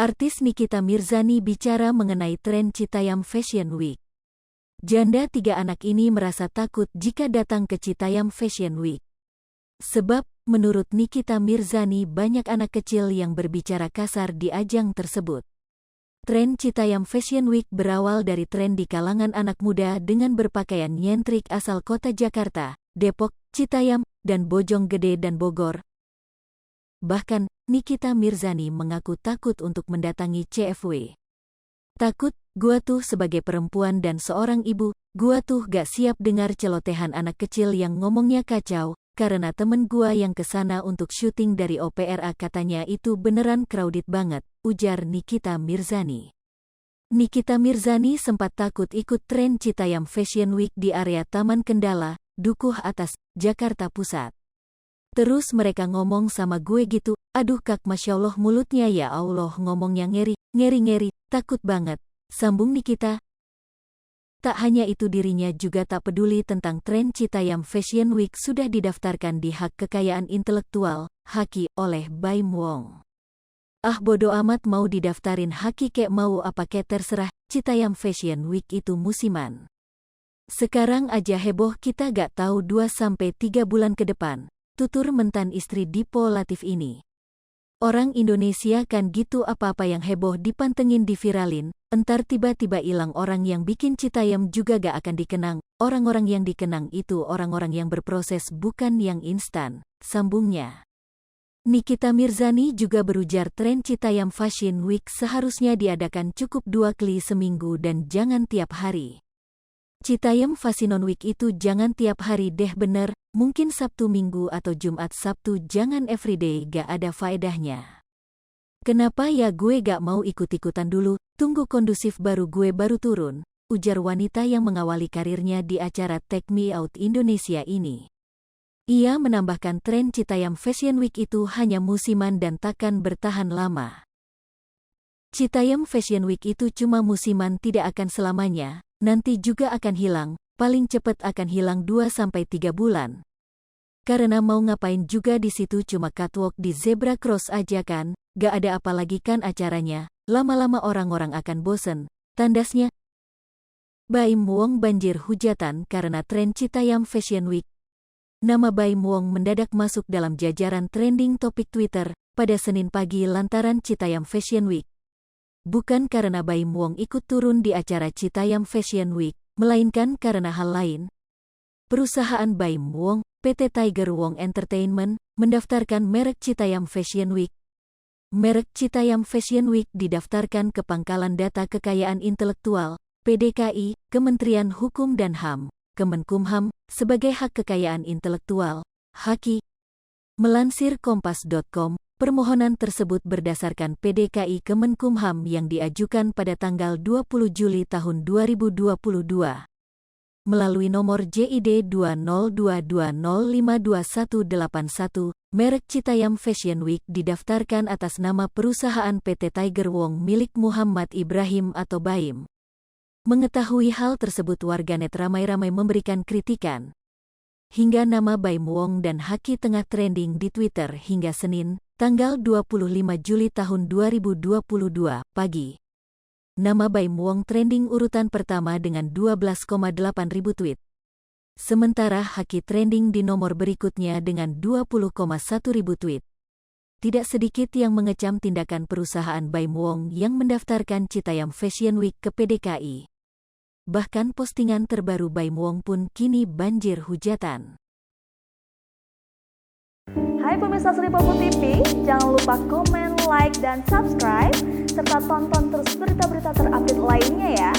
Artis Nikita Mirzani bicara mengenai tren Citayam Fashion Week. Janda 3 anak ini merasa takut jika datang ke Citayam Fashion Week. Sebab, menurut Nikita Mirzani banyak anak kecil yang berbicara kasar di ajang tersebut. Tren Citayam Fashion Week berawal dari tren di kalangan anak muda dengan berpakaian nyentrik asal kota Jakarta, Depok, Citayam, dan Bojonggede dan Bogor. Bahkan, Nikita Mirzani mengaku takut untuk mendatangi CFW. Takut, gua tuh sebagai perempuan dan seorang ibu, gua tuh gak siap dengar celotehan anak kecil yang ngomongnya kacau, karena temen gua yang kesana untuk syuting dari OPRA katanya itu beneran crowded banget, ujar Nikita Mirzani. Nikita Mirzani sempat takut ikut tren Citayam Fashion Week di area Taman Kendala, Dukuh Atas, Jakarta Pusat. Terus mereka ngomong sama gue gitu, aduh kak Masya Allah mulutnya ya Allah ngomongnya ngeri, takut banget, sambung Nikita. Tak hanya itu dirinya juga tak peduli tentang tren Citayam Fashion Week sudah didaftarkan di Hak Kekayaan Intelektual, HAKI, oleh Baim Wong. Ah bodo amat mau didaftarin HAKI kek mau apa kek terserah, Citayam Fashion Week itu musiman. Sekarang aja heboh kita gak tahu 2-3 bulan ke depan. Tutur mentan istri Dipo Latif ini. Orang Indonesia kan gitu apa-apa yang heboh dipantengin diviralin, entar tiba-tiba hilang orang yang bikin Citayam juga gak akan dikenang, orang-orang yang dikenang itu orang-orang yang berproses bukan yang instan, sambungnya. Nikita Mirzani juga berujar tren Citayam Fashion Week seharusnya diadakan cukup 2 kali seminggu dan jangan tiap hari. Citayam Fashion Week itu jangan tiap hari deh bener, mungkin Sabtu Minggu atau Jumat Sabtu jangan everyday gak ada faedahnya. Kenapa ya gue gak mau ikut-ikutan dulu, tunggu kondusif baru gue baru turun, ujar wanita yang mengawali karirnya di acara Take Me Out Indonesia ini. Ia menambahkan tren Citayam Fashion Week itu hanya musiman dan takkan bertahan lama. Citayam Fashion Week itu cuma musiman tidak akan selamanya. Nanti juga akan hilang, paling cepat akan hilang 2-3 bulan. Karena mau ngapain juga di situ cuma catwalk di zebra cross aja kan, gak ada apa lagi kan acaranya, lama-lama orang-orang akan bosen, tandasnya. Baim Wong banjir hujatan karena tren Citayam Fashion Week. Nama Baim Wong mendadak masuk dalam jajaran trending topik Twitter pada Senin pagi lantaran Citayam Fashion Week. Bukan karena Baim Wong ikut turun di acara Citayam Fashion Week, melainkan karena hal lain. Perusahaan Baim Wong, PT Tiger Wong Entertainment, mendaftarkan merek Citayam Fashion Week. Merek Citayam Fashion Week didaftarkan ke Pangkalan Data Kekayaan Intelektual, PDKI, Kementerian Hukum dan HAM, Kemenkumham, sebagai hak kekayaan intelektual, HAKI. Melansir Kompas.com, permohonan tersebut berdasarkan PDKI Kemenkumham yang diajukan pada tanggal 20 Juli tahun 2022. Melalui nomor JID 20220521181, merek Citayam Fashion Week didaftarkan atas nama perusahaan PT Tiger Wong milik Muhammad Ibrahim atau Baim. Mengetahui hal tersebut warganet ramai-ramai memberikan kritikan. Hingga nama Baim Wong dan HAKI tengah trending di Twitter hingga Senin, tanggal 25 Juli tahun 2022, pagi. Nama Baim Wong trending urutan pertama dengan 12,8 ribu tweet. Sementara HAKI trending di nomor berikutnya dengan 20,1 ribu tweet. Tidak sedikit yang mengecam tindakan perusahaan Baim Wong yang mendaftarkan Citayam Fashion Week ke PDKI. Bahkan postingan terbaru Baim Wong pun kini banjir hujatan. Hai pemirsa Sri Popo TV, jangan lupa komen, like, dan subscribe, serta tonton terus berita-berita terupdate lainnya ya.